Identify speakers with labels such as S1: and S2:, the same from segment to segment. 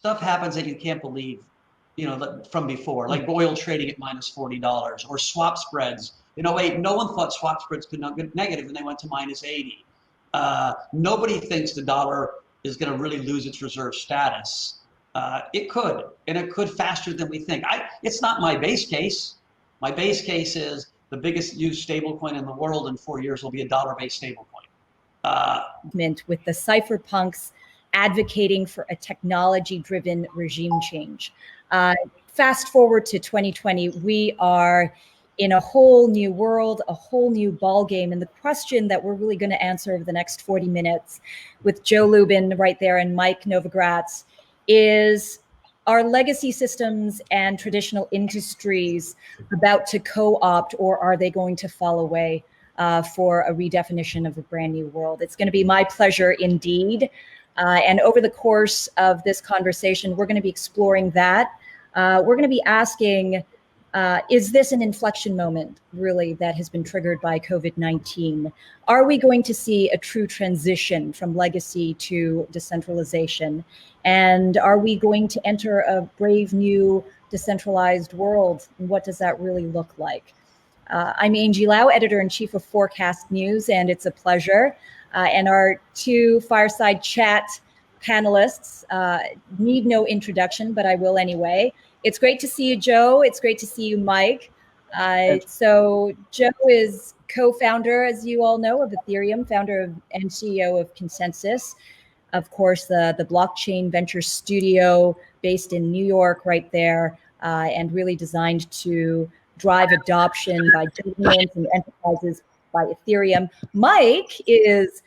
S1: stuff happens that you can't believe, from before, like oil trading at minus $40 or swap spreads. No one thought swap spreads could not get negative and they went to minus 80. Nobody thinks the dollar is going to really lose its reserve status. It could, and it could faster than we think. It's not my base case. My base case is the biggest used stablecoin in the world in 4 years will be a dollar-based stablecoin.
S2: With the cypherpunks advocating for a technology-driven regime change. Fast forward to 2020, we are in a whole new world, a whole new ball game. And the question that we're really going to answer over the next 40 minutes with Joe Lubin right there and Mike Novogratz is, are legacy systems and traditional industries about to co-opt, or are they going to fall away for a redefinition of a brand new world? It's going to be my pleasure indeed. And over the course of this conversation, we're going to be exploring that. We're going to be asking, is this an inflection moment, really, that has been triggered by COVID-19? Are we going to see a true transition from legacy to decentralization? And are we going to enter a brave new decentralized world? And what does that really look like? I'm Angie Lau, editor-in-chief of Forecast News, and it's a pleasure. And our two fireside chat panelists need no introduction, but I will anyway. It's great to see you, Joe. It's great to see you, Mike. So Joe is co-founder, as you all know, of Ethereum, founder and CEO of Consensus. Of course, the blockchain venture studio based in New York right there, and really designed to drive adoption by governments and enterprises by Ethereum. Mike is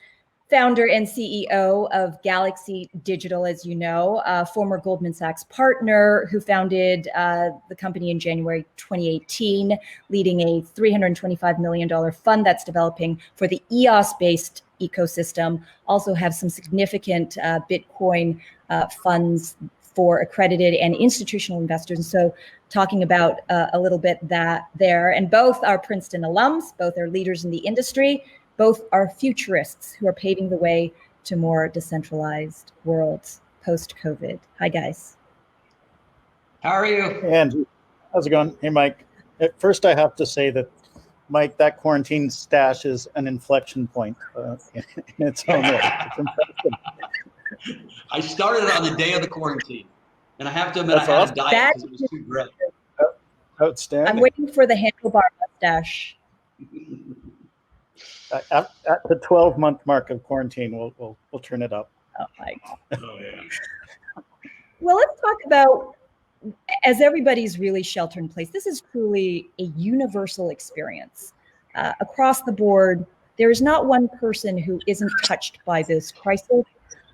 S2: founder and CEO of Galaxy Digital, as you know, a former Goldman Sachs partner who founded the company in January 2018, leading a $325 million fund that's developing for the EOS-based ecosystem. Also have some significant Bitcoin funds for accredited and institutional investors. And so talking about a little bit that there, and both are Princeton alums, both are leaders in the industry, both are futurists who are paving the way to more decentralized worlds post-COVID. Hi, guys.
S1: How are you?
S3: Hey, Angie. How's it going? Hey, Mike. At first, I have to say that, Mike, that quarantine stash is an inflection point in its own way. It's impressive.
S1: I started it on the day of the quarantine, and I have to admit, I had a diet because it was too great.
S3: Outstanding.
S2: I'm waiting for the handlebar mustache.
S3: At the 12-month mark of quarantine, we'll turn it up.
S2: Oh, my God.
S1: Oh, yeah.
S2: Well, let's talk about, as everybody's really shelter in place, this is truly a universal experience. Across the board, there is not one person who isn't touched by this crisis.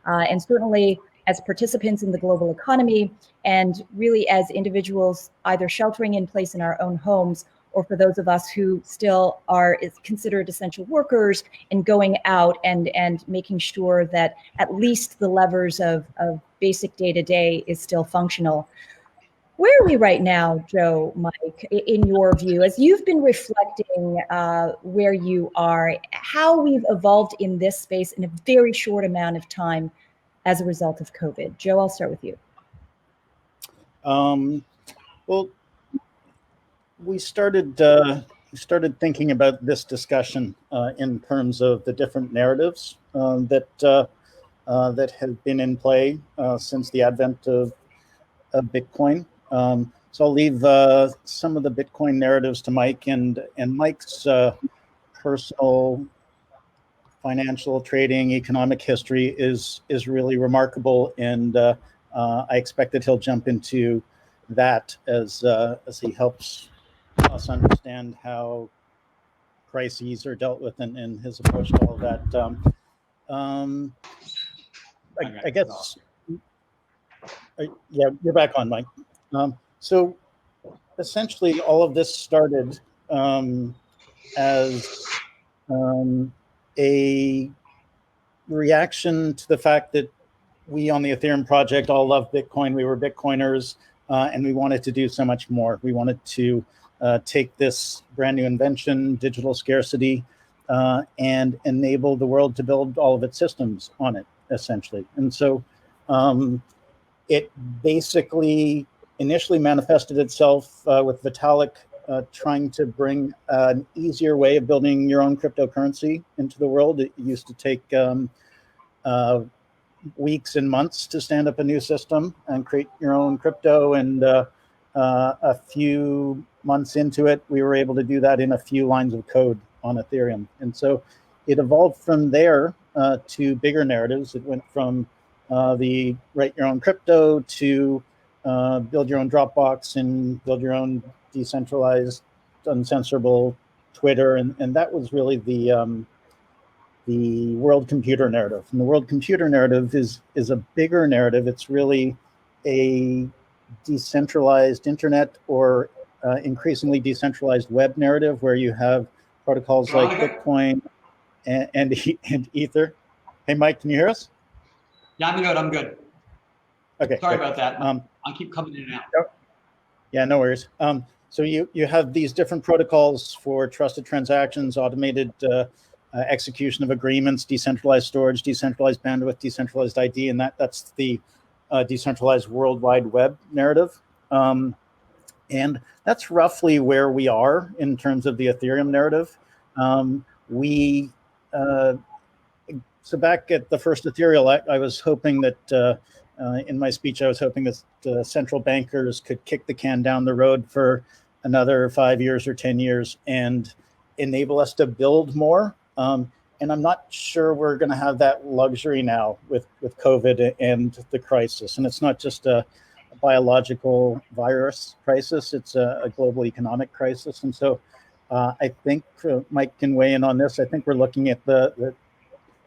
S2: And certainly as participants in the global economy, and really as individuals either sheltering in place in our own homes, or for those of us who still are considered essential workers and going out and making sure that at least the levers of basic day-to-day is still functional. Where are we right now, Joe, Mike, in your view, as you've been reflecting where you are, how we've evolved in this space in a very short amount of time as a result of COVID? Joe, I'll start with you.
S3: Well, we started thinking about this discussion in terms of the different narratives that have been in play since the advent of Bitcoin. So I'll leave some of the Bitcoin narratives to Mike, and Mike's personal financial trading economic history is really remarkable, and I expect that he'll jump into that as he helps us understand how crises are dealt with and his approach to all of that. I guess, yeah, you're back on, Mike. So essentially, all of this started as a reaction to the fact that we on the Ethereum project all love Bitcoin. We were Bitcoiners, and we wanted to do so much more. We wanted to take this brand new invention, digital scarcity, and enable the world to build all of its systems on it, essentially. And so it basically initially manifested itself with Vitalik trying to bring an easier way of building your own cryptocurrency into the world. It used to take weeks and months to stand up a new system and create your own crypto. And a few months into it, we were able to do that in a few lines of code on Ethereum. And so it evolved from there to bigger narratives. It went from the write your own crypto to build your own Dropbox and build your own decentralized, uncensorable Twitter. And that was really the world computer narrative. And the world computer narrative is a bigger narrative. It's really a decentralized internet or increasingly decentralized web narrative where you have protocols like Bitcoin and Ether. Hey, Mike, can you hear us?
S1: Yeah, I'm good. I'm good.
S3: Okay.
S1: Sorry about that. I keep coming in and out.
S3: Yeah, no worries. So you have these different protocols for trusted transactions, automated execution of agreements, decentralized storage, decentralized bandwidth, decentralized ID, and that's the decentralized World Wide Web narrative. And that's roughly where we are in terms of the Ethereum narrative. So back at the first Ethereal, I was hoping that in my speech, I was hoping that central bankers could kick the can down the road for another 5 years or 10 years and enable us to build more. And I'm not sure we're going to have that luxury now with COVID and the crisis. And it's not just a biological virus crisis, it's a global economic crisis. And so I think Mike can weigh in on this. I think we're looking at the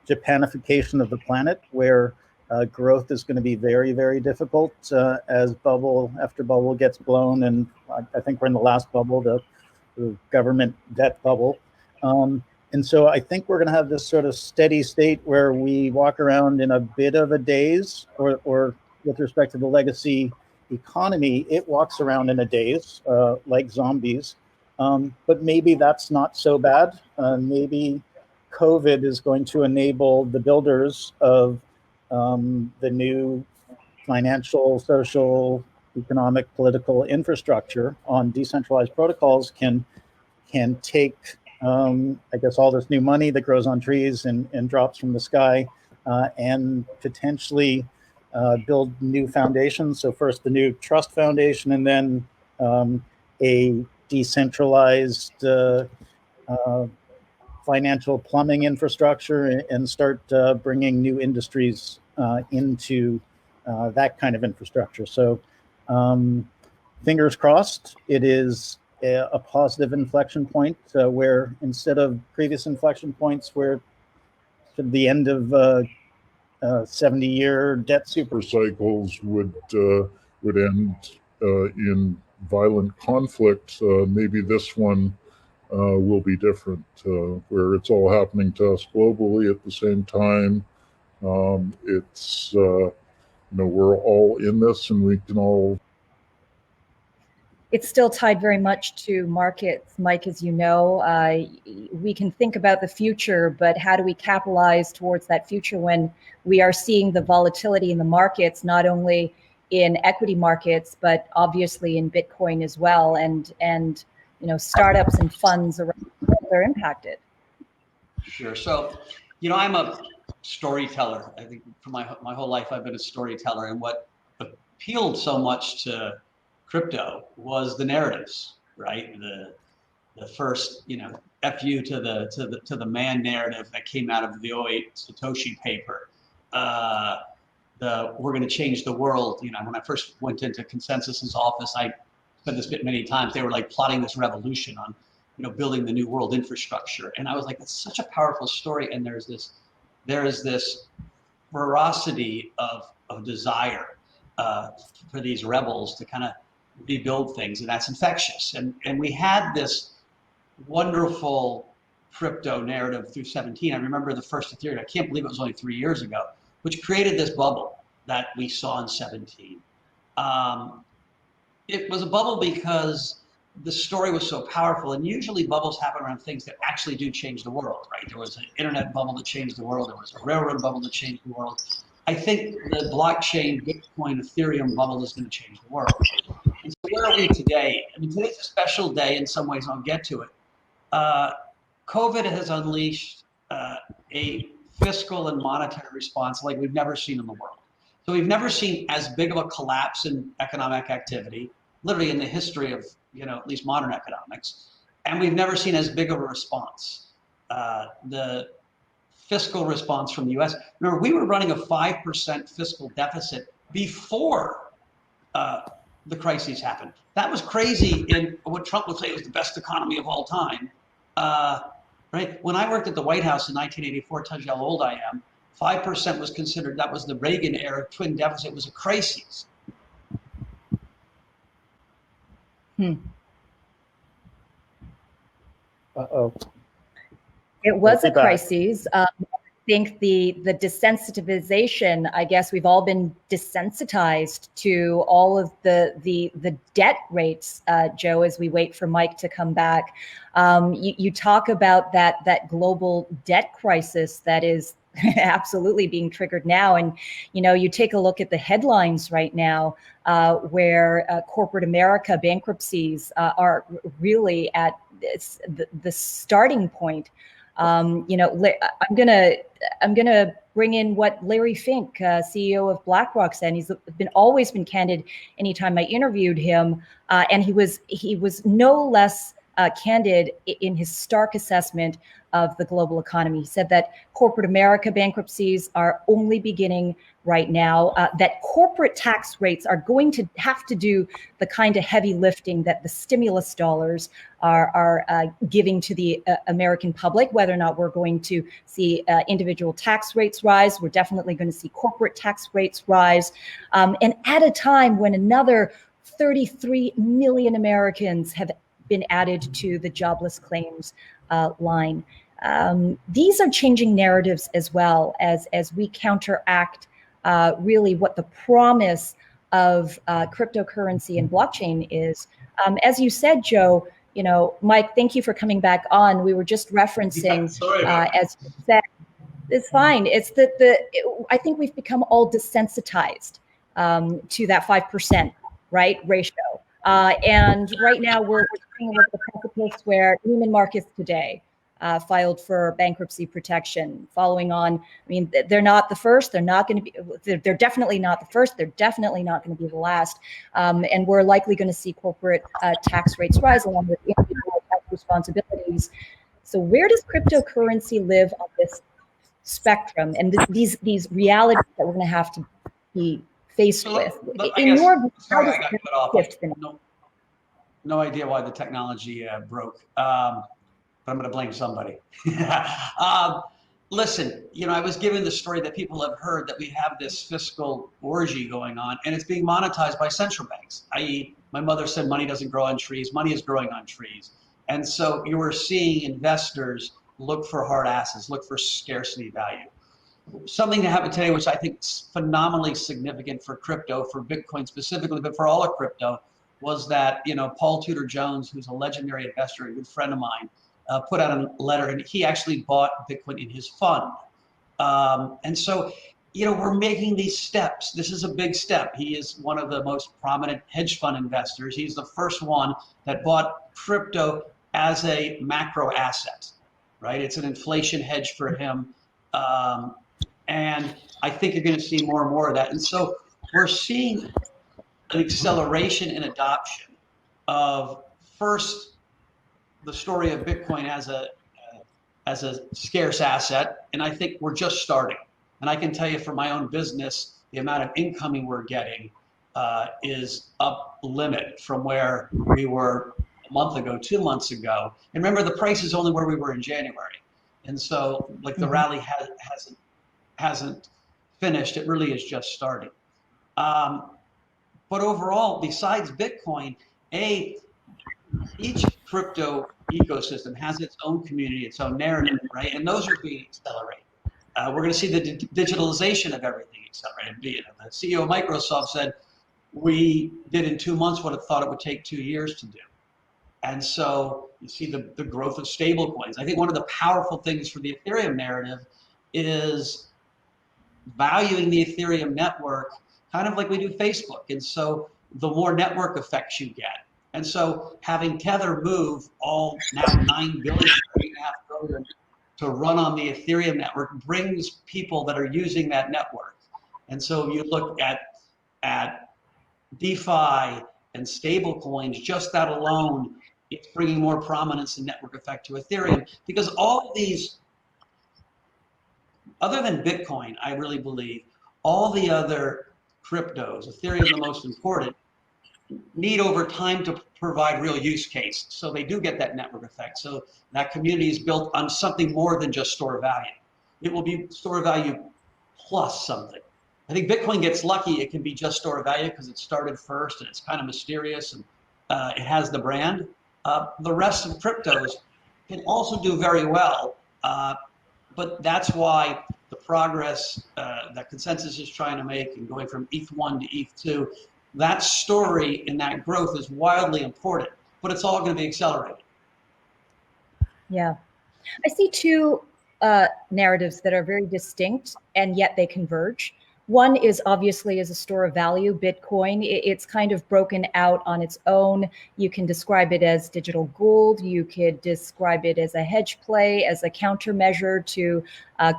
S3: Japanification of the planet, where growth is going to be very, very difficult as bubble after bubble gets blown. And I think we're in the last bubble, the government debt bubble. And so I think we're going to have this sort of steady state where we walk around in a bit of a daze, or with respect to the legacy economy, it walks around in a daze like zombies. But maybe that's not so bad. Maybe COVID is going to enable the builders of the new financial, social, economic, political infrastructure on decentralized protocols can take, I guess, all this new money that grows on trees and drops from the sky and potentially build new foundations. So first the new trust foundation, and then a decentralized financial plumbing infrastructure, and start bringing new industries into that kind of infrastructure. So fingers crossed, it is a positive inflection point where instead of previous inflection points where to the end of 70-year debt super
S4: cycles would end in violent conflict, maybe this one will be different, where it's all happening to us globally at the same time. It's we're all in this, and we can all.
S2: It's still tied very much to markets, Mike, as you know. We can think about the future, but how do we capitalize towards that future when we are seeing the volatility in the markets, not only in equity markets, but obviously in Bitcoin as well, and startups and funds around the world are impacted?
S1: Sure. So, I'm a storyteller. I think for my whole life, I've been a storyteller, and what appealed so much to crypto was the narratives, right? The first, FU to the man narrative that came out of the '08 Satoshi paper. We're going to change the world. When I first went into Consensus's office, I said this bit many times. They were like plotting this revolution on, building the new world infrastructure, and I was like, that's such a powerful story. And there is this ferocity of desire for these rebels to kind of rebuild things, and that's infectious. And we had this wonderful crypto narrative through 17. I remember the first Ethereum, I can't believe it was only 3 years ago, which created this bubble that we saw in 17. It was a bubble because the story was so powerful, and usually bubbles happen around things that actually do change the world, right? There was an internet bubble that changed the world, there was a railroad bubble that changed the world. I think the blockchain, Bitcoin, Ethereum bubble is going to change the world. And so where are we today? I mean, today's a special day in some ways. I'll get to it. COVID has unleashed a fiscal and monetary response like we've never seen in the world. So we've never seen as big of a collapse in economic activity, literally in the history of, at least modern economics. And we've never seen as big of a response. The fiscal response from the US. Remember, we were running a 5% fiscal deficit before the crises happened. That was crazy in what Trump would say was the best economy of all time. Right? When I worked at the White House in 1984, tells you how old I am, 5% was considered, that was the Reagan era twin deficit, was a crisis.
S3: Uh-oh.
S2: It was a crisis. I think the desensitization, I guess we've all been desensitized to all of the debt rates, Joe, as we wait for Mike to come back. You talk about that global debt crisis that is absolutely being triggered now. And, you take a look at the headlines right now where corporate America bankruptcies are really at the starting point. I'm gonna bring in what Larry Fink, CEO of BlackRock, said. He's always been candid anytime I interviewed him, and he was no less candid in his stark assessment of the global economy. He said that corporate America bankruptcies are only beginning right now, that corporate tax rates are going to have to do the kind of heavy lifting that the stimulus dollars are giving to the American public. Whether or not we're going to see individual tax rates rise, we're definitely going to see corporate tax rates rise. And at a time when another 33 million Americans have been added to the jobless claims line. These are changing narratives as well as we counteract really what the promise of cryptocurrency and blockchain is. As you said, Joe, Mike, thank you for coming back on. We were just referencing, as you said, it's fine. It's that I think we've become all desensitized to that 5%, right, ratio. And right now we're seeing with the precipice where Neiman Marcus today filed for bankruptcy protection. Following on, I mean, they're not the first. They're not going to be. They're definitely not the first. They're definitely not going to be the last. And we're likely going to see corporate tax rates rise along with individual tax responsibilities. So where does cryptocurrency live on this spectrum and these realities that we're going to have to be faced with? In your view, how does
S1: I got cut off. No idea why the technology broke. But I'm going to blame somebody. Listen, I was given the story that people have heard that we have this fiscal orgy going on, and it's being monetized by central banks, i.e., my mother said money doesn't grow on trees. Money is growing on trees. And so you are seeing investors look for hard assets, look for scarcity value. Something that happened today, which I think is phenomenally significant for crypto, for Bitcoin specifically, but for all of crypto, was that, Paul Tudor Jones, who's a legendary investor, a good friend of mine, put out a letter, and he actually bought Bitcoin in his fund. And so, we're making these steps. This is a big step. He is one of the most prominent hedge fund investors. He's the first one that bought crypto as a macro asset, right? It's an inflation hedge for him. And I think you're going to see more and more of that. And so we're seeing an acceleration in adoption of, first, the story of Bitcoin as a scarce asset, and I think we're just starting. And I can tell you from my own business, the amount of incoming we're getting is up limit from where we were a month ago, 2 months ago. And remember, the price is only where we were in January, and so like the rally hasn't finished. It really is just starting. But overall, besides Bitcoin, each crypto ecosystem has its own community, its own narrative, right? And those are being accelerated. We're going to see the digitalization of everything accelerated. The CEO of Microsoft said, we did in 2 months what it thought it would take 2 years to do. And so you see the growth of stable coins. I think one of the powerful things for the Ethereum narrative is valuing the Ethereum network kind of like we do Facebook. And so the more network effects you get. And so having Tether move all now 9 billion, 8.5 billion to run on the Ethereum network brings people that are using that network. And so you look at DeFi and stable coins, just that alone, it's bringing more prominence and network effect to Ethereum, because all of these, other than Bitcoin, I really believe, all the other cryptos, Ethereum the most important, need over time to provide real use case. So they do get that network effect. So that community is built on something more than just store value. It will be store value plus something. I think Bitcoin gets lucky. It can be just store value because it started first and it's kind of mysterious and it has the brand. The rest of cryptos can also do very well. But that's why the progress that Consensus is trying to make and going from ETH1 to ETH2, that story and that growth is wildly important, but it's all going to be accelerated.
S2: Yeah. I see two narratives that are very distinct and yet they converge. One is obviously as a store of value, Bitcoin. It's kind of broken out on its own. You can describe it as digital gold. You could describe it as a hedge play, as a countermeasure to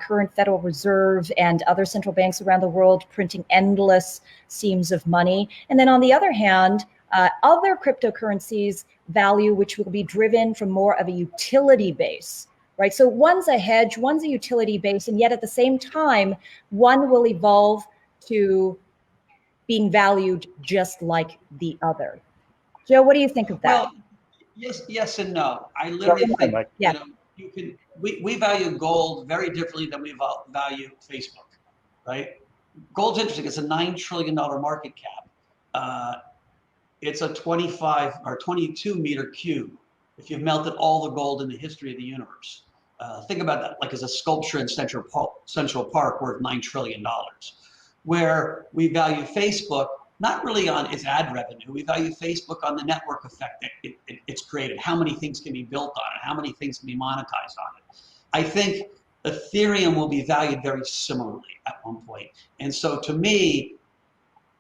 S2: current Federal Reserve and other central banks around the world printing endless seams of money. And then on the other hand, other cryptocurrencies value, which will be driven from more of a utility base. Right. So one's a hedge, one's a utility base, and yet at the same time, one will evolve to being valued just like the other. Joe, what do you think of that?
S1: Well, yes and no. I literally think,
S2: yeah.
S1: You can. We value gold very differently than we value Facebook, right? Gold's interesting. It's a $9 trillion market cap. It's a 25 or 22 meter cube. If you've melted all the gold in the history of the universe. Think about that, like as a sculpture in Central Park worth $9 trillion, where we value Facebook not really on its ad revenue. We value Facebook on the network effect that it's created, how many things can be built on it, how many things can be monetized on it. I think Ethereum will be valued very similarly at one point. And so to me,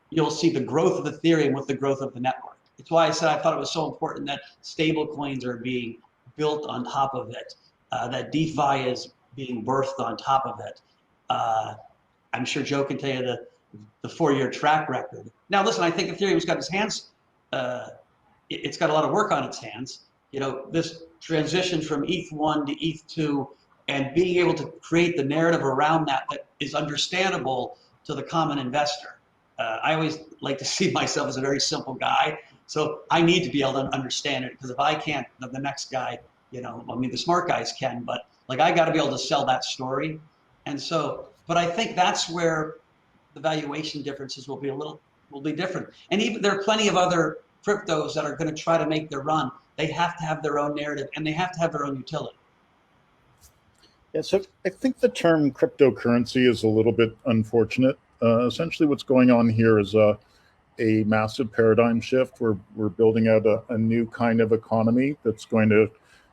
S1: you'll see the growth of Ethereum with the growth of the network. It's why I said I thought it was so important that stable coins are being built on top of it. That DeFi is being birthed on top of it. I'm sure Joe can tell you the 4-year track record. Now, listen, I think Ethereum's got its hands, it's got a lot of work on its hands. This transition from ETH1 to ETH2 and being able to create the narrative around that is understandable to the common investor. I always like to see myself as a very simple guy. So I need to be able to understand it, because if I can't, the next guy, the smart guys can, but I got to be able to sell that story. And so, but I think that's where the valuation differences will be different. And even there are plenty of other cryptos that are going to try to make their run. They have to have their own narrative and they have to have their own utility.
S3: Yeah, so I think the term cryptocurrency is a little bit unfortunate. Essentially what's going on here is a massive paradigm shift. We're building out a new kind of economy that's going to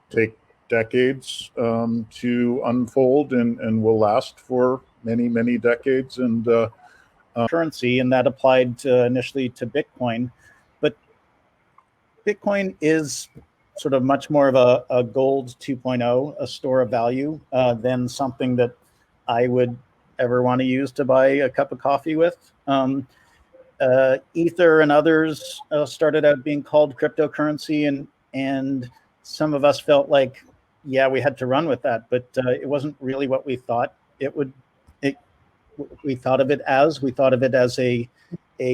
S3: take decades to unfold and will last for many, many decades. And currency, and that applied initially to Bitcoin. But Bitcoin is sort of much more of a gold 2.0, a store of value, than something that I would ever want to use to buy a cup of coffee with. Ether and others started out being called cryptocurrency, and some of us felt like, yeah, we had to run with that, but it wasn't really what we thought it would. We thought of it as a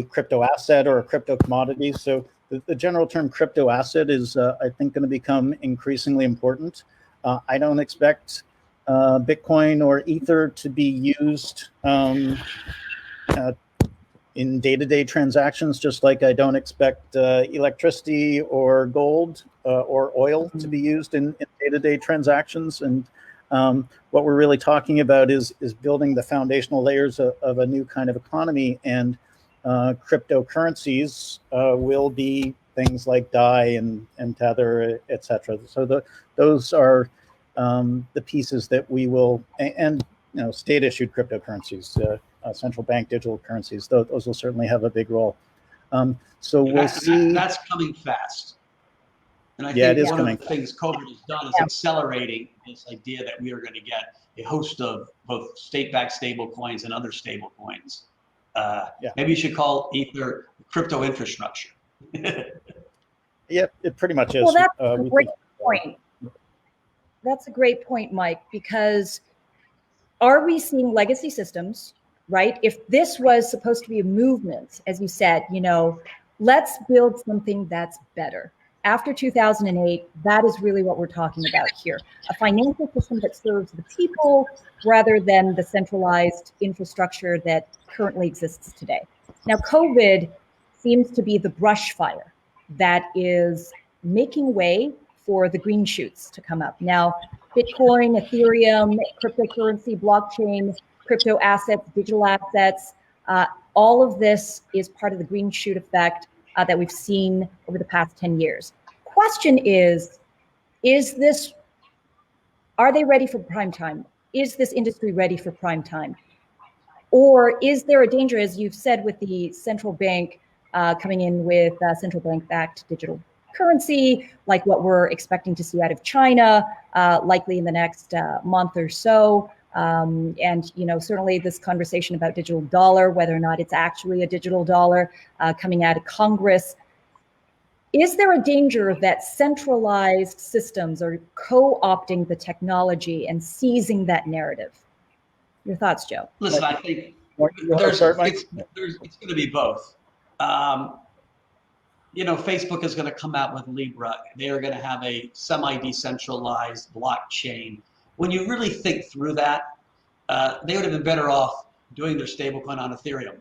S3: crypto asset or a crypto commodity. So the general term crypto asset is, I think, going to become increasingly important. I don't expect Bitcoin or Ether to be used in day-to-day transactions, just like I don't expect electricity or gold or oil to be used in day-to-day transactions. And what we're really talking about is building the foundational layers of a new kind of economy, and cryptocurrencies will be things like DAI and Tether, etc. So those are the pieces that we will, and state-issued cryptocurrencies. central bank digital currencies. Those will certainly have a big role. So we'll see.
S1: That's coming fast. And I
S3: Yeah, it
S1: think
S3: is
S1: one of
S3: coming
S1: the things COVID has done is accelerating this idea that we are going to get a host of both state-backed stable coins and other stable coins. Maybe you should call Ether crypto infrastructure.
S3: Yeah, it pretty much is.
S2: Well, that's a great point. That's a great point, Mike, because are we seeing legacy systems, right? If this was supposed to be a movement, as you said, let's build something that's better. After 2008, that is really what we're talking about here. A financial system that serves the people rather than the centralized infrastructure that currently exists today. Now, COVID seems to be the brush fire that is making way for the green shoots to come up. Now, Bitcoin, Ethereum, cryptocurrency, blockchain, crypto assets, digital assets, all of this is part of the green shoot effect that we've seen over the past 10 years. Question is this, are they ready for prime time? Is this industry ready for prime time? Or is there a danger, as you've said, with the central bank coming in with central bank-backed digital currency, like what we're expecting to see out of China, likely in the next month or so? And certainly this conversation about digital dollar, whether or not it's actually a digital dollar coming out of Congress. Is there a danger that centralized systems are co-opting the technology and seizing that narrative? Your thoughts, Joe?
S1: Listen, I think it's going to be both. Facebook is going to come out with Libra. They are going to have a semi-decentralized blockchain. When you really think through that, they would have been better off doing their stablecoin on Ethereum.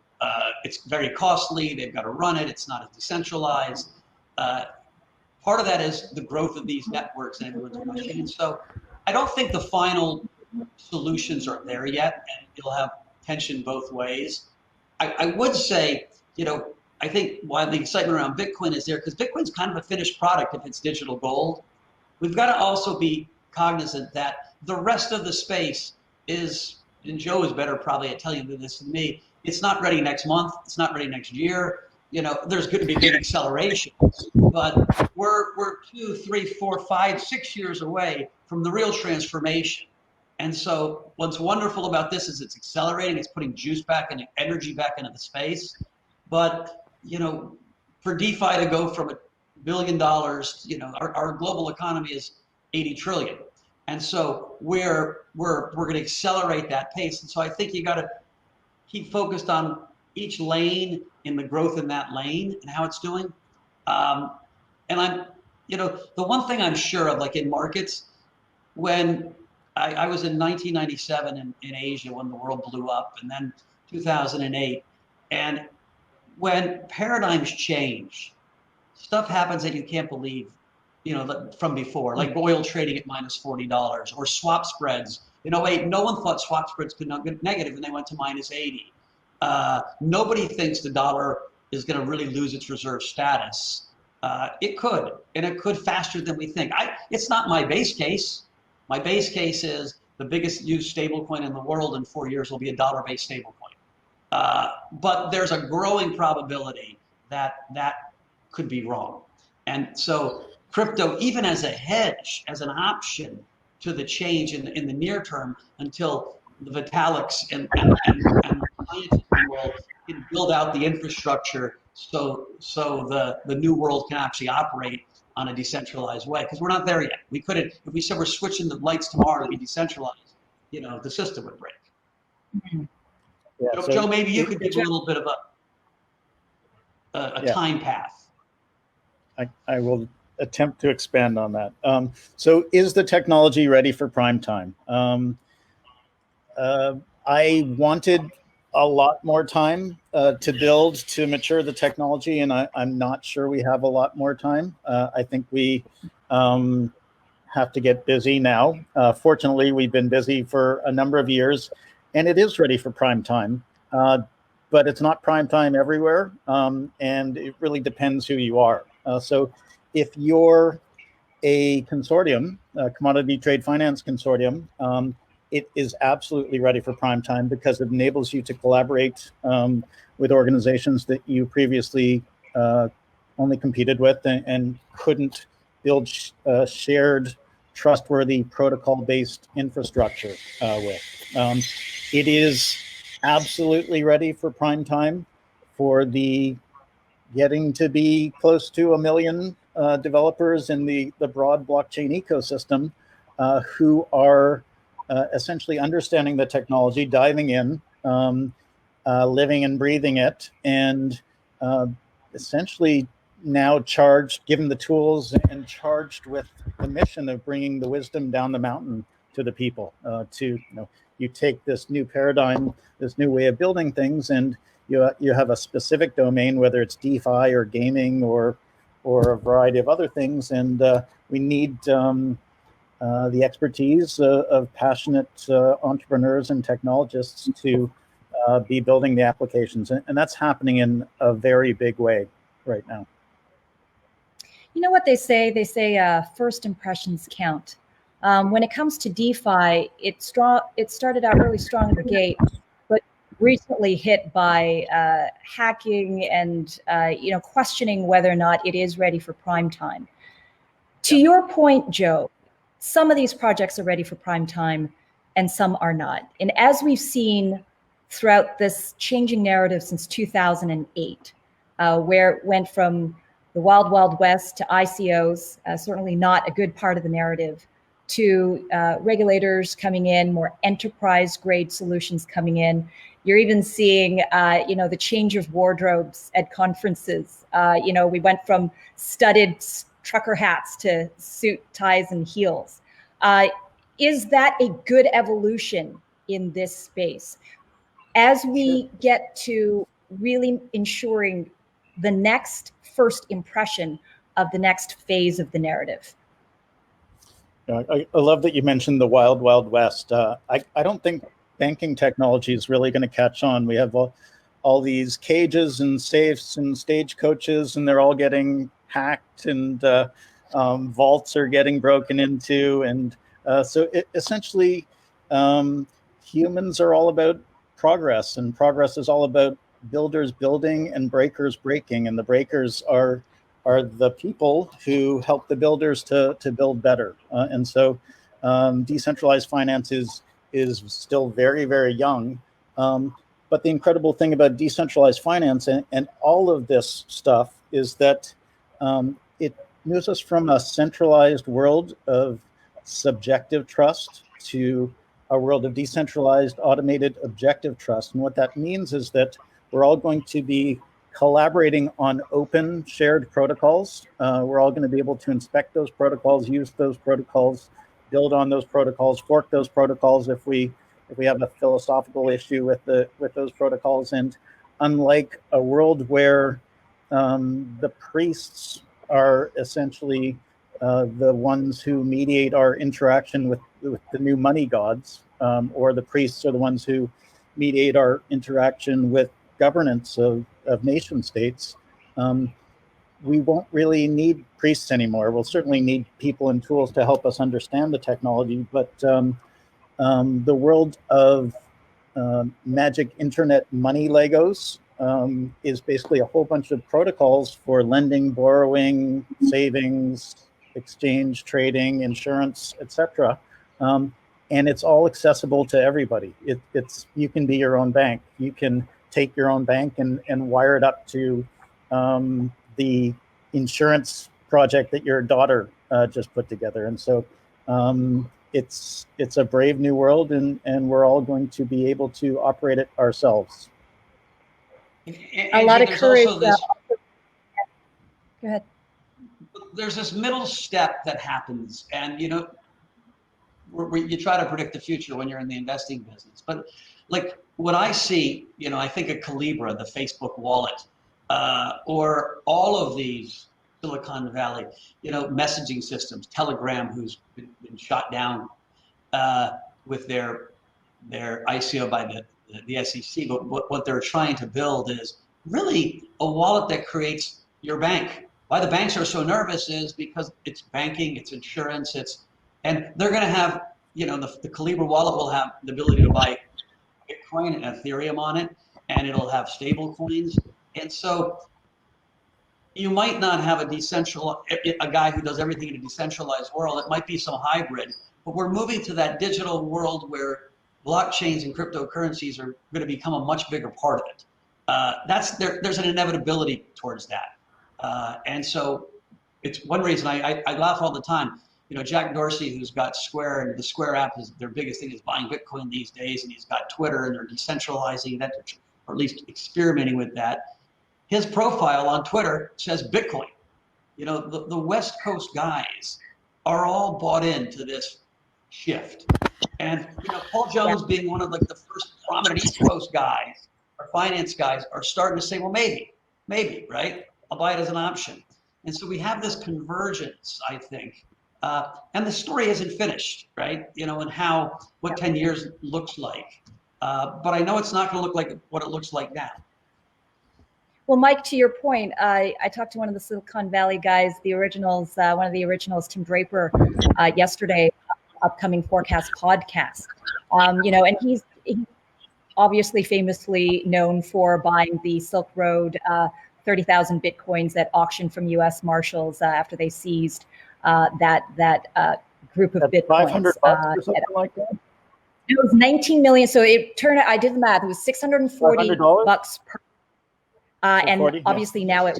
S1: It's very costly. They've got to run it. It's not as decentralized. Part of that is the growth of these networks and everyone's rushing. And so I don't think the final solutions are there yet, and you'll have tension both ways. I would say, I think why the excitement around Bitcoin is there, because Bitcoin's kind of a finished product if it's digital gold. We've got to also be cognizant that the rest of the space is, and Joe is better probably at telling you this than me, it's not ready next month, it's not ready next year. There's going to be big accelerations, but we're 2, 3, 4, 5, 6 years away from the real transformation. And so what's wonderful about this is it's accelerating, it's putting juice back and energy back into the space. But, for DeFi to go from $1 billion, our global economy is 80 trillion. And so we're going to accelerate that pace. And so I think you got to keep focused on each lane in the growth in that lane and how it's doing. And I'm, the one thing I'm sure of, like in markets, when I was in 1997 in Asia when the world blew up, and then 2008. And when paradigms change, stuff happens that you can't believe, from before, like oil trading at minus $40 or swap spreads. No one thought swap spreads could not get negative and they went to minus 80. Nobody thinks the dollar is going to really lose its reserve status. It could, and it could faster than we think. It's not my base case. My base case is the biggest used stablecoin in the world in 4 years will be a dollar-based stablecoin. But there's a growing probability that that could be wrong. And so crypto, even as a hedge, as an option to the change in the near term until the Vitaliks and scientists in the world can build out the infrastructure so the new world can actually operate on a decentralized way, because we're not there yet. We couldn't, if we said we're switching the lights tomorrow to be decentralized, the system would break.
S2: Mm-hmm.
S3: Yeah,
S1: Joe, maybe you could give a little bit of a time path.
S3: I will attempt to expand on that. So is the technology ready for prime time? I wanted a lot more time to build, to mature the technology, and I'm not sure we have a lot more time. I think we have to get busy now. Fortunately, we've been busy for a number of years, and it is ready for prime time. But it's not prime time everywhere, and it really depends who you are. So if you're a consortium, a commodity trade finance consortium, it is absolutely ready for prime time because it enables you to collaborate with organizations that you previously only competed with and couldn't build shared, trustworthy, protocol-based infrastructure with. It is absolutely ready for prime time for the getting to be close to 1 million developers in the broad blockchain ecosystem who are essentially understanding the technology, diving in, living and breathing it, and essentially now charged, given the tools and charged with the mission of bringing the wisdom down the mountain to the people. You take this new paradigm, this new way of building things, and you have a specific domain, whether it's DeFi or gaming or a variety of other things, and we need the expertise of passionate entrepreneurs and technologists to be building the applications, and that's happening in a very big way right now.
S2: You know what they say? They say first impressions count. When it comes to DeFi, it started out really strong at the gate, but recently hit by hacking and questioning whether or not it is ready for prime time. To your point, Joe, some of these projects are ready for prime time and some are not. And as we've seen throughout this changing narrative since 2008, where it went from the wild, wild west to ICOs, certainly not a good part of the narrative, to regulators coming in, more enterprise grade solutions coming in. You're even seeing, the change of wardrobes at conferences. We went from studded trucker hats to suit, ties, and heels. Is that a good evolution in this space? As we get to really ensuring the next first impression of the next phase of the narrative.
S3: I love that you mentioned the wild, wild west. I don't think banking technology is really going to catch on. We have all these cages and safes and stagecoaches, and they're all getting hacked, and vaults are getting broken into. And so essentially, humans are all about progress, and progress is all about builders building and breakers breaking, and the breakers are the people who help the builders to build better. And so decentralized finance is still very, very young. But the incredible thing about decentralized finance and all of this stuff is that it moves us from a centralized world of subjective trust to a world of decentralized, automated, objective trust. And what that means is that we're all going to be collaborating on open shared protocols. We're all going to be able to inspect those protocols, use those protocols, build on those protocols, fork those protocols if we have a philosophical issue with those protocols. And unlike a world where the priests are essentially the ones who mediate our interaction with the new money gods, or the priests are the ones who mediate our interaction with governance of nation states, we won't really need priests anymore. We'll certainly need people and tools to help us understand the technology, but the world of magic internet money Legos is basically a whole bunch of protocols for lending, borrowing, savings, exchange, trading, insurance, etc. And it's all accessible to everybody. You can be your own bank. You can take your own bank and wire it up to the insurance project that your daughter just put together. And so it's a brave new world, and we're all going to be able to operate it ourselves.
S2: A lot of courage. Go ahead.
S1: There's this middle step that happens, and you try to predict the future when you're in the investing business. But like what I see, I think of Calibra, the Facebook wallet, or all of these Silicon Valley, messaging systems, Telegram, who's been shot down with their ICO by the SEC. But what they're trying to build is really a wallet that creates your bank. Why the banks are so nervous is because it's banking, it's insurance, and they're going to have the Calibra wallet will have the ability to buy Bitcoin and Ethereum on it, and it'll have stable coins. And so you might not have a guy who does everything in a decentralized world. It might be some hybrid, but we're moving to that digital world where blockchains and cryptocurrencies are going to become a much bigger part of it. There's an inevitability towards that. And so it's one reason I laugh all the time. Jack Dorsey, who's got Square, and the Square app is their biggest thing is buying Bitcoin these days, and he's got Twitter, and they're decentralizing that, or at least experimenting with that. His profile on Twitter says Bitcoin. The West Coast guys are all bought into this shift. And Paul Jones being one of the first prominent East Coast guys or finance guys are starting to say, well, maybe, right? I'll buy it as an option. And so we have this convergence, I think. And the story isn't finished, right? And what 10 years looks like. But I know it's not going to look like what it looks like now.
S2: Well, Mike, to your point, I talked to one of the Silicon Valley guys, the originals, one of the originals, Tim Draper, yesterday, upcoming Forecast podcast. And he's obviously famously known for buying the Silk Road 30,000 Bitcoins at auction from U.S. Marshals after they seized that group of Bitcoins.
S3: $500 or something like that?
S2: It was 19 million. So it turned out, I did the math, it was $640 per. And 40, obviously now he's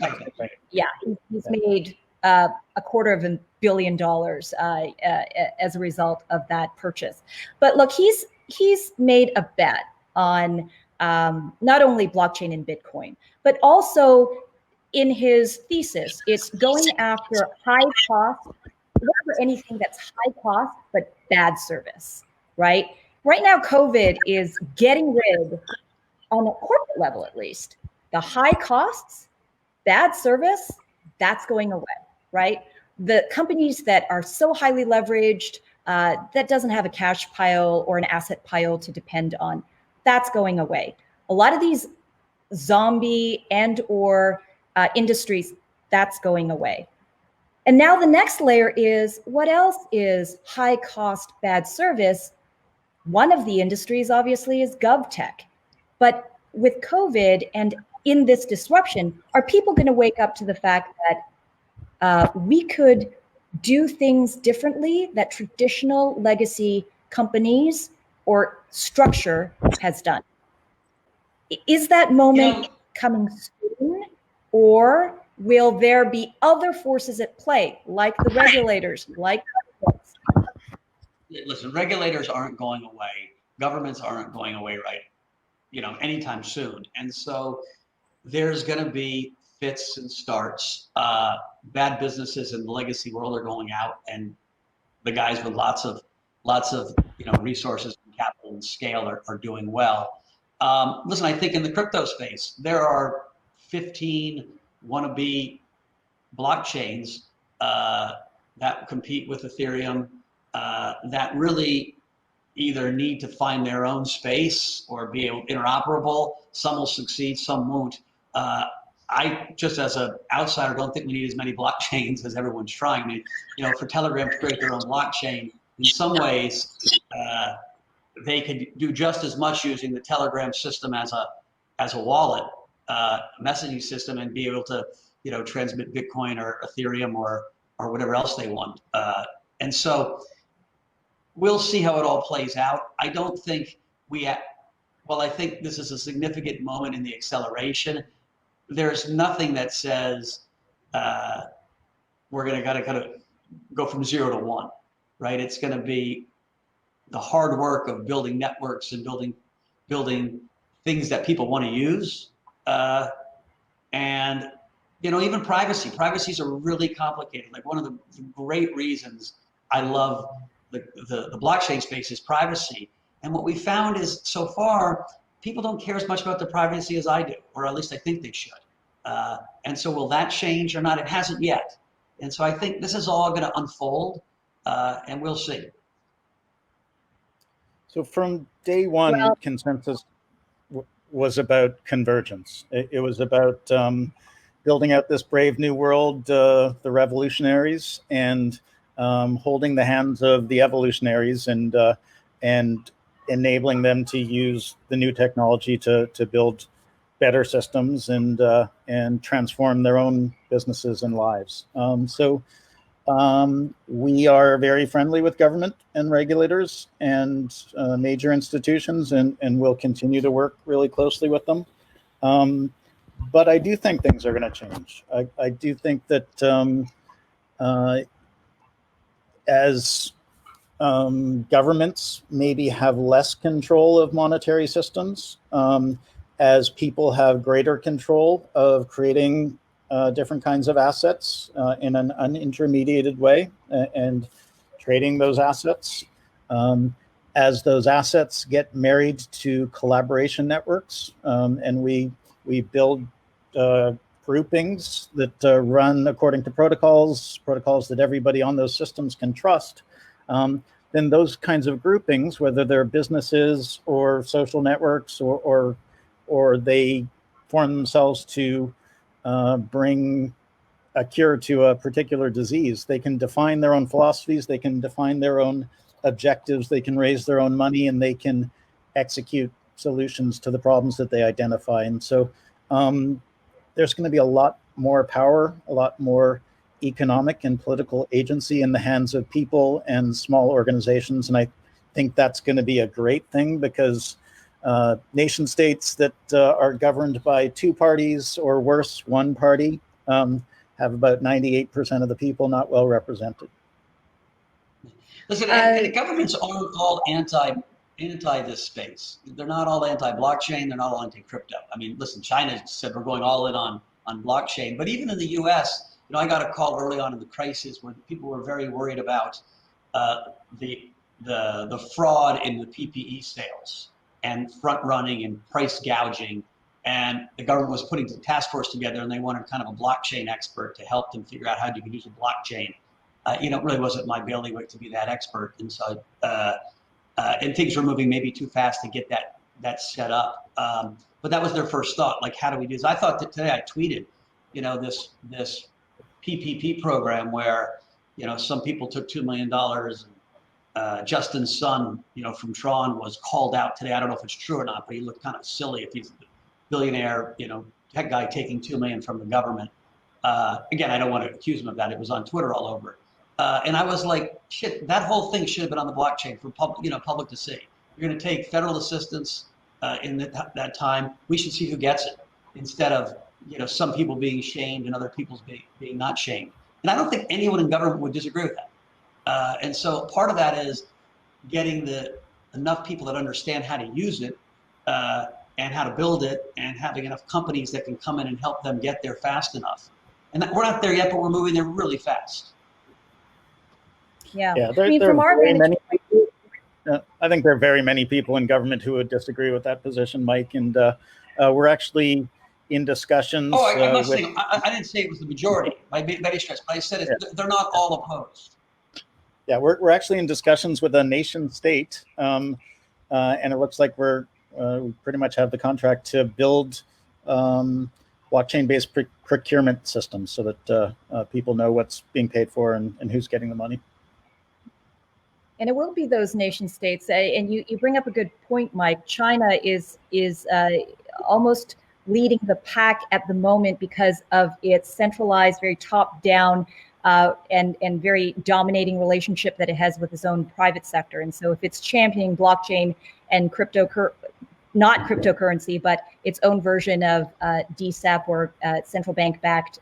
S2: made $250 million as a result of that purchase. But look, he's made a bet on not only blockchain and Bitcoin, but also in his thesis, it's going after high cost, whatever anything that's high cost but bad service, right? Right now, COVID is getting rid, on a corporate level at least, the high costs, bad service, that's going away, right? The companies that are so highly leveraged, that doesn't have a cash pile or an asset pile to depend on, that's going away. A lot of these zombie and/or industries, that's going away. And now the next layer is, what else is high cost, bad service? One of the industries obviously is GovTech. But with COVID and in this disruption, are people going to wake up to the fact that we could do things differently that traditional legacy companies or structure has done? Is that moment coming soon, or will there be other forces at play, like the regulators, like
S1: Listen, regulators aren't going away. Governments aren't going away anytime soon. And so there's going to be fits and starts. Bad businesses in the legacy world are going out, and the guys with lots of resources and capital and scale are doing well. Listen, I think in the crypto space, there are 15 wannabe blockchains that compete with Ethereum that really either need to find their own space or be interoperable. Some will succeed, some won't. I, just as an outsider, don't think we need as many blockchains as everyone's trying. I mean, for Telegram to create their own blockchain, in some ways, they could do just as much using the Telegram system as a wallet, messaging system, and be able to transmit Bitcoin or Ethereum or whatever else they want. And so we'll see how it all plays out. I don't think I think this is a significant moment in the acceleration. There's nothing that says we're going to kind of go from 0 to 1, right? It's going to be the hard work of building networks and building things that people want to use. And even privacies are really complicated. Like, one of the great reasons I love the blockchain space is privacy. And what we found is, so far, people don't care as much about their privacy as I do, or at least I think they should. And so will that change or not? It hasn't yet. And so I think this is all going to unfold, and we'll see.
S3: So from day one, consensus was about convergence. It was about building out this brave new world, the revolutionaries, and holding the hands of the evolutionaries and enabling them to use the new technology to build better systems and transform their own businesses and lives. We are very friendly with government and regulators and major institutions, and will continue to work really closely with them. But I do think things are going to change. I do think that as governments maybe have less control of monetary systems, as people have greater control of creating different kinds of assets in an unintermediated way and trading those assets. As those assets get married to collaboration networks, and we build groupings that run according to protocols that everybody on those systems can trust, then those kinds of groupings, whether they're businesses or social networks or they form themselves to bring a cure to a particular disease, they can define their own philosophies, they can define their own objectives, they can raise their own money, and they can execute solutions to the problems that they identify. And so there's going to be a lot more power, a lot more economic and political agency in the hands of people and small organizations. And I think that's going to be a great thing, because nation states that are governed by two parties, or worse, one party, have about 98% of the people not well represented.
S1: Listen, and governments aren't all anti this space. They're not all anti-blockchain. They're not all anti-crypto. I mean, listen, China said we're going all in on blockchain. But even in the U.S., I got a call early on in the crisis where people were very worried about the fraud in the PPE sales and front running and price gouging. And the government was putting the task force together, and they wanted kind of a blockchain expert to help them figure out how you could use a blockchain. It really wasn't my bailiwick to be that expert. And so, and things were moving maybe too fast to get that set up. But that was their first thought, like, how do we do this? I thought that today I tweeted, this PPP program where, some people took $2 million. Justin's son, from Tron was called out today. I don't know if it's true or not, but he looked kind of silly if he's a billionaire, tech guy taking $2 million from the government. Again, I don't want to accuse him of that. It was on Twitter all over. And I was like, shit, that whole thing should have been on the blockchain for public to see. You're going to take federal assistance in that time. We should see who gets it, instead of some people being shamed and other people being not shamed. And I don't think anyone in government would disagree with that. And so part of that is getting enough people that understand how to use it and how to build it, and having enough companies that can come in and help them get there fast enough. And we're not there yet, but we're moving there really fast.
S2: Yeah.
S3: From our vantage point, I think there are very many people in government who would disagree with that position, Mike. And we're actually in discussions.
S1: Oh, I'm not saying, I didn't say it was the majority by any stretch, but I said they're not all opposed.
S3: Yeah, we're actually in discussions with a nation state, and it looks like we pretty much have the contract to build blockchain-based procurement systems, so that people know what's being paid for and who's getting the money.
S2: And it will be those nation states. And you bring up a good point, Mike. China is almost leading the pack at the moment because of its centralized, very top-down, and very dominating relationship that it has with its own private sector. And so if it's championing blockchain and not cryptocurrency, but its own version of DCEP, or central bank-backed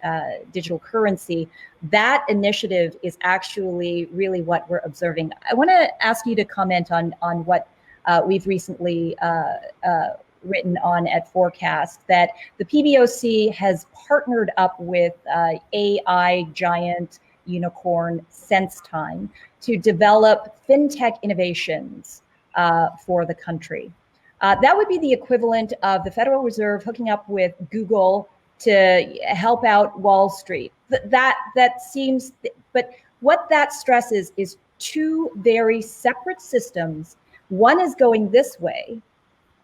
S2: digital currency, that initiative is actually really what we're observing. I want to ask you to comment on what we've recently written on at Forecast, that the PBOC has partnered up with AI giant unicorn SenseTime to develop fintech innovations for the country. That would be the equivalent of the Federal Reserve hooking up with Google to help out Wall Street. That seems, but what that stresses is two very separate systems. One is going this way,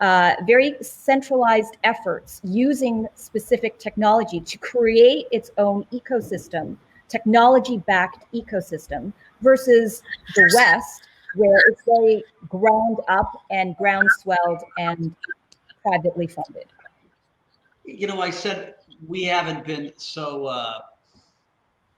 S2: very centralized efforts using specific technology to create its own ecosystem technology-backed ecosystem versus the West, where it's very ground up and ground swelled and privately funded?
S1: I said we haven't been so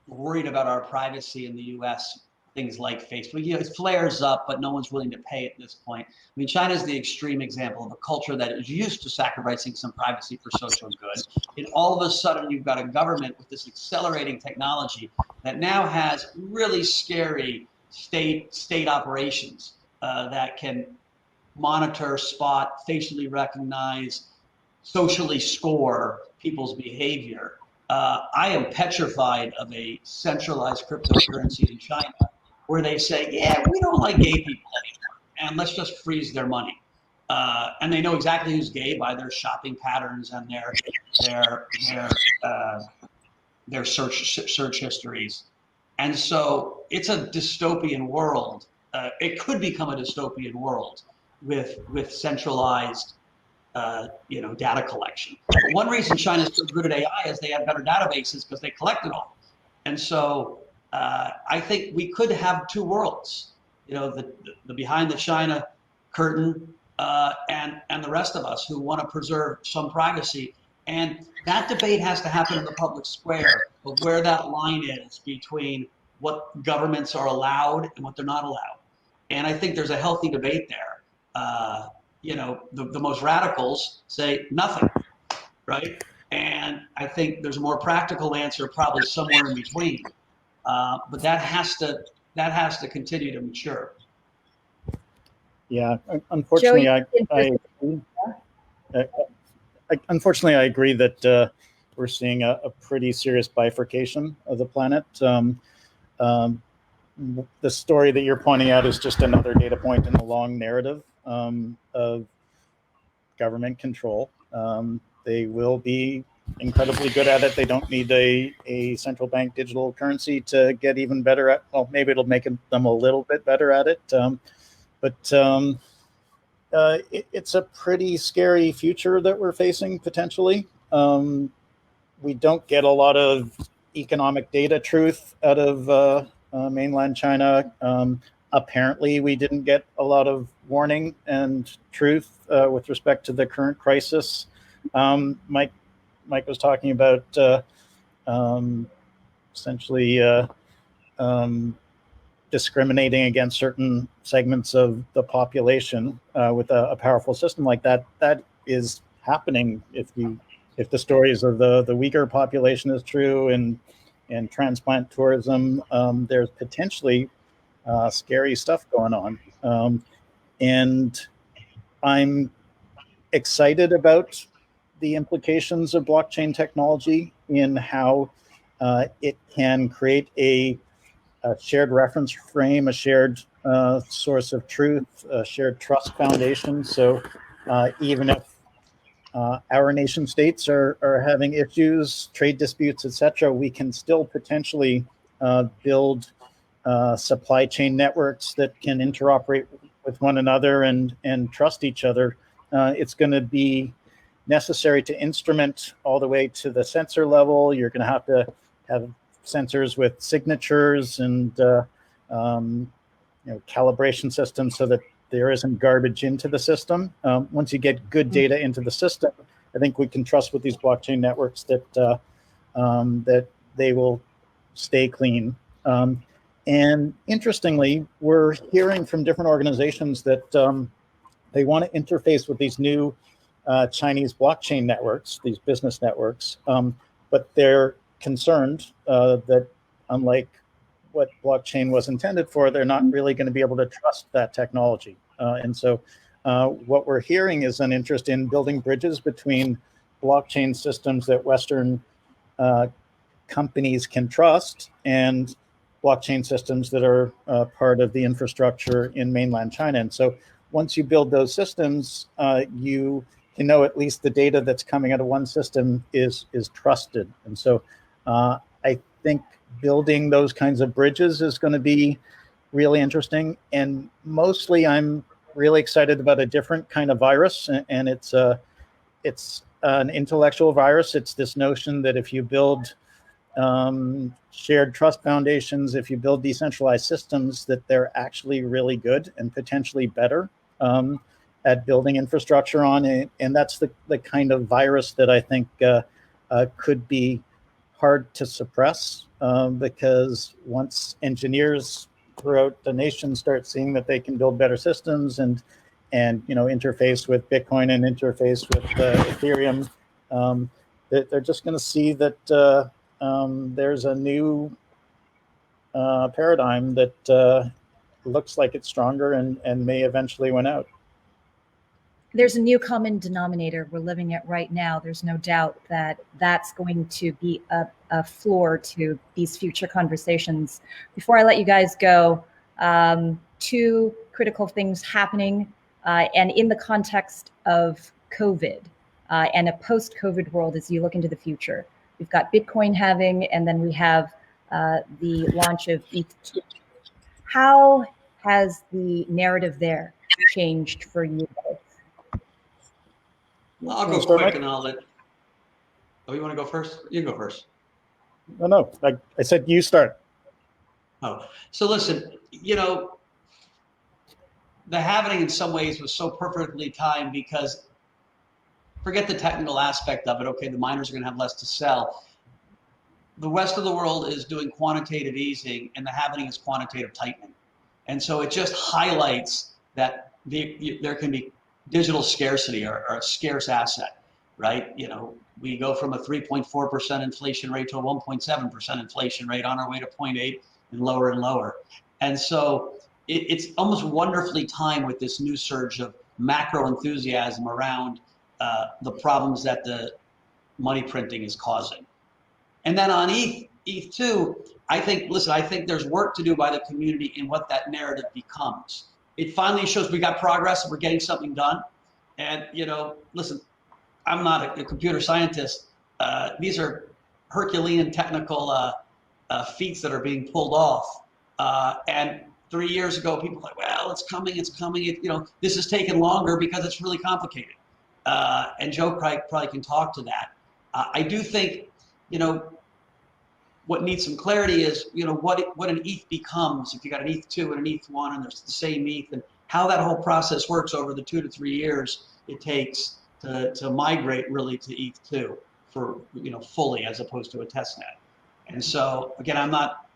S1: worried about our privacy in the U.S. Things like Facebook, it flares up, but no one's willing to pay at this point. I mean, China is the extreme example of a culture that is used to sacrificing some privacy for social good. And all of a sudden, you've got a government with this accelerating technology that now has really scary state operations that can monitor, spot, facially recognize, socially score people's behavior. I am petrified of a centralized cryptocurrency in China where they say, yeah, we don't like gay people anymore, and let's just freeze their money. And they know exactly who's gay by their shopping patterns and their search histories. And so it's a dystopian world. It could become a dystopian world with centralized data collection. But one reason China's so good at AI is they have better databases because they collect it all. And so I think we could have two worlds, the behind the China curtain and the rest of us who want to preserve some privacy. And that debate has to happen in the public square of where that line is between what governments are allowed and what they're not allowed. And I think there's a healthy debate there. The most radicals say nothing, right? And I think there's a more practical answer probably somewhere in between. But that has to continue to mature.
S3: Yeah, unfortunately, unfortunately, I agree that we're seeing a pretty serious bifurcation of the planet. The story that you're pointing out is just another data point in the long narrative of government control. They will be incredibly good at it. They don't need a central bank digital currency to get even better at. Well, maybe it'll make them a little bit better at it. But it's a pretty scary future that we're facing potentially. We don't get a lot of economic data truth out of mainland China. Apparently, we didn't get a lot of warning and truth with respect to the current crisis. Mike was talking about essentially discriminating against certain segments of the population with a powerful system like that. That is happening if the stories of the Uyghur population is true and transplant tourism. There's potentially scary stuff going on. And I'm excited about the implications of blockchain technology in how it can create a shared reference frame, a shared source of truth, a shared trust foundation. So even if our nation states are having issues, trade disputes, etc., we can still potentially build supply chain networks that can interoperate with one another and trust each other. It's going to be necessary to instrument all the way to the sensor level. You're going to have sensors with signatures and calibration systems so that there isn't garbage into the system. Once you get good data into the system, I think we can trust with these blockchain networks that that they will stay clean. And interestingly, we're hearing from different organizations that they want to interface with these new Chinese blockchain networks, these business networks, but they're concerned that unlike what blockchain was intended for, they're not really going to be able to trust that technology. And so what we're hearing is an interest in building bridges between blockchain systems that Western companies can trust and blockchain systems that are part of the infrastructure in mainland China. And so once you build those systems, you can know at least the data that's coming out of one system is trusted. And so I think building those kinds of bridges is going to be really interesting. And mostly I'm really excited about a different kind of virus, and it's an intellectual virus. It's this notion that if you build shared trust foundations, if you build decentralized systems, that they're actually really good and potentially better at building infrastructure on it. And that's the kind of virus that I think could be hard to suppress, because once engineers throughout the nation start seeing that they can build better systems and interface with Bitcoin and interface with Ethereum, they're just going to see that there's a new paradigm that looks like it's stronger and may eventually win out.
S2: There's a new common denominator we're living at right now. There's no doubt that that's going to be a floor to these future conversations. Before I let you guys go, two critical things happening, and in the context of COVID and a post-COVID world as you look into the future. We've got Bitcoin halving, and then we have the launch of ETH. How has the narrative there changed for you both?
S1: I'll go quick and I'll let. Oh, you want to go first? You go first.
S3: No. I said you start.
S1: Oh, so listen, the halving in some ways was so perfectly timed because forget the technical aspect of it. Okay, the miners are going to have less to sell. The rest of the world is doing quantitative easing, and the halving is quantitative tightening. And so it just highlights that there can be digital scarcity or a scarce asset, right? We go from a 3.4% inflation rate to a 1.7% inflation rate on our way to 0.8 and lower. And so it's almost wonderfully timed with this new surge of macro enthusiasm around the problems that the money printing is causing. And then on ETH2, I think there's work to do by the community in what that narrative becomes. It finally shows we got progress and we're getting something done. And, listen, I'm not a computer scientist. These are Herculean technical feats that are being pulled off. And 3 years ago, people were like, well, it's coming. This is taking longer because it's really complicated. And Joe probably can talk to that. I do think, what needs some clarity is, what an ETH becomes if you got an ETH2 and an ETH1 and there's the same ETH, and how that whole process works over the 2 to 3 years it takes to migrate really to ETH2 for, fully as opposed to a testnet. And so, again, I'm not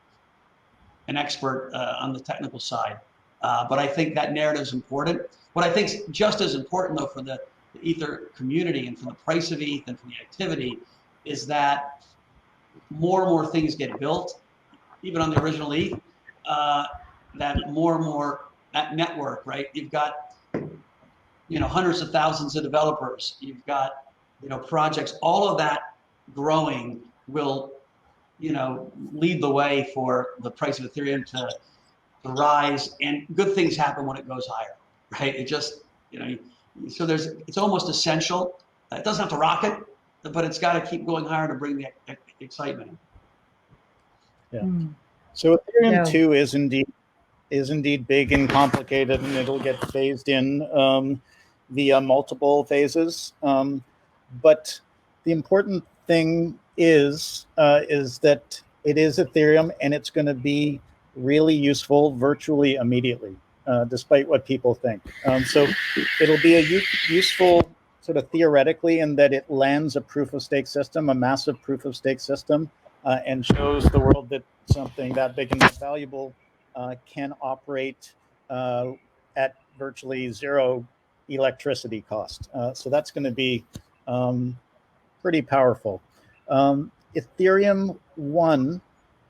S1: an expert on the technical side, but I think that narrative is important. What I think is just as important, though, for the Ether community and for the price of ETH and for the activity is that more and more things get built, even on the original ETH, that more and more, that network, right? You've got, hundreds of thousands of developers. You've got, projects. All of that growing will, lead the way for the price of Ethereum to rise, and good things happen when it goes higher, right? It just, so it's almost essential. It doesn't have to rocket, but it's got to keep going higher to bring the excitement.
S3: Yeah. So Ethereum 2 is indeed big and complicated, and it'll get phased in via multiple phases. But the important thing is that it is Ethereum, and it's going to be really useful virtually immediately, despite what people think. So it'll be a useful sort of theoretically in that it lands a proof of stake system, a massive proof of stake system, and shows the world that something that big and that valuable can operate at virtually zero electricity cost. So that's going to be pretty powerful. Ethereum 1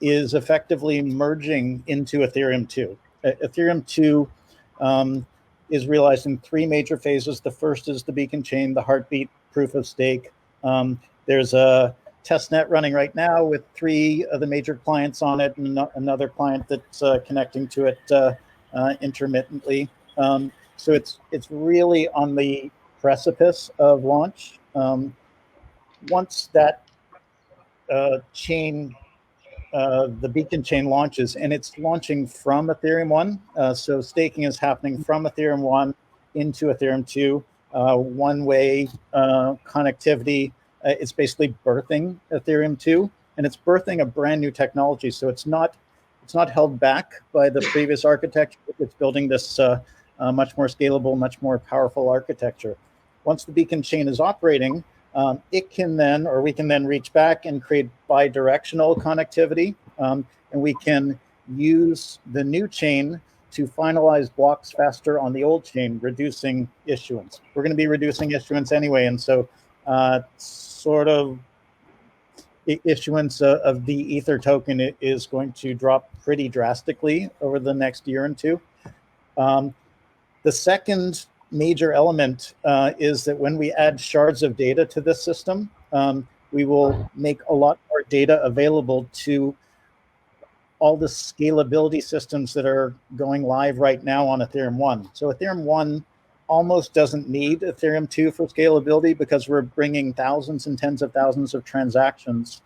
S3: is effectively merging into Ethereum 2. Ethereum 2 is realized in 3 major phases. The first is the beacon chain, the heartbeat proof of stake. There's a testnet running right now with 3 of the major clients on it, and another client that's connecting to it intermittently. So it's really on the precipice of launch. Once that chain, the beacon chain launches, and it's launching from Ethereum 1. So staking is happening from Ethereum 1 into Ethereum 2, one-way connectivity. It's basically birthing Ethereum 2. and it's birthing a brand new technology. So it's not held back by the previous architecture. It's building this much more scalable, much more powerful architecture. Once the beacon chain is operating, we can then reach back and create bi-directional connectivity, and we can use the new chain to finalize blocks faster on the old chain, reducing issuance. We're going to be reducing issuance anyway, and so issuance of the Ether token is going to drop pretty drastically over the next year and two. The second major element is that when we add shards of data to this system, we will make a lot more data available to all the scalability systems that are going live right now on Ethereum 1. So Ethereum 1 almost doesn't need Ethereum 2 for scalability because we're bringing thousands and tens of thousands of transactions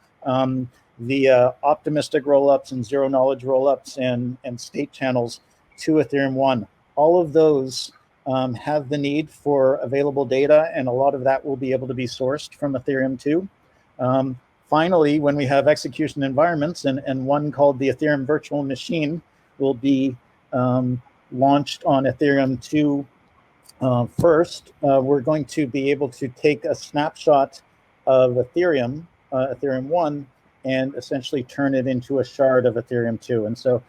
S3: via optimistic rollups and zero knowledge rollups and state channels to Ethereum 1. All of those have the need for available data, and a lot of that will be able to be sourced from Ethereum 2. Finally, when we have execution environments, and one called the Ethereum Virtual Machine will be launched on Ethereum 2 first, we're going to be able to take a snapshot of Ethereum 1, and essentially turn it into a shard of Ethereum 2. And so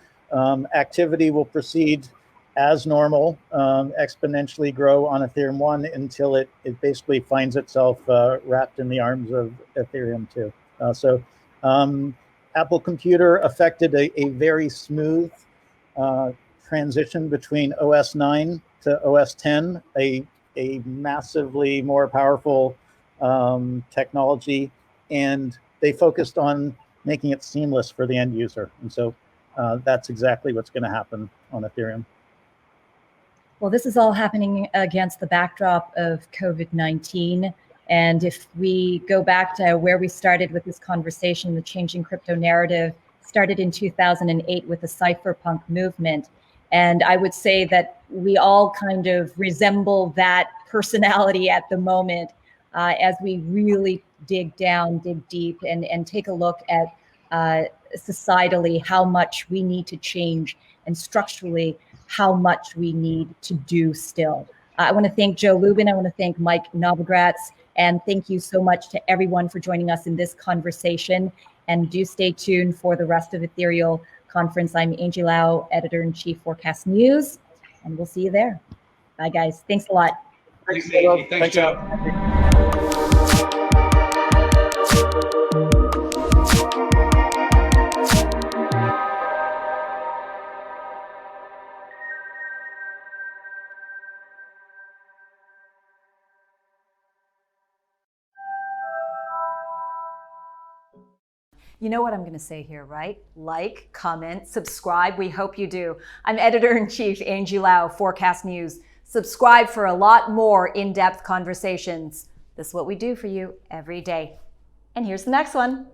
S3: activity will proceed as normal, exponentially grow on Ethereum 1 until it basically finds itself wrapped in the arms of Ethereum 2. So Apple Computer affected a very smooth transition between OS 9 to OS 10, a massively more powerful technology, and they focused on making it seamless for the end user. And so that's exactly what's going to happen on Ethereum.
S2: Well, this is all happening against the backdrop of COVID-19. And if we go back to where we started with this conversation, the changing crypto narrative started in 2008 with the cypherpunk movement. And I would say that we all kind of resemble that personality at the moment as we really dig deep and take a look at societally how much we need to change, and structurally how much we need to do still. I want to thank Joe Lubin. I want to thank Mike Novogratz. And thank you so much to everyone for joining us in this conversation. And do stay tuned for the rest of Ethereal Conference. I'm Angie Lau, Editor-in-Chief, Forecast News, and we'll see you there. Bye, guys. Thanks a lot.
S1: Thanks, Angie. Thanks, Joe.
S2: You know what I'm going to say here, right? Like, comment, subscribe. We hope you do. I'm Editor-in-Chief Angie Lau, Forecast News. Subscribe for a lot more in-depth conversations. This is what we do for you every day. And here's the next one.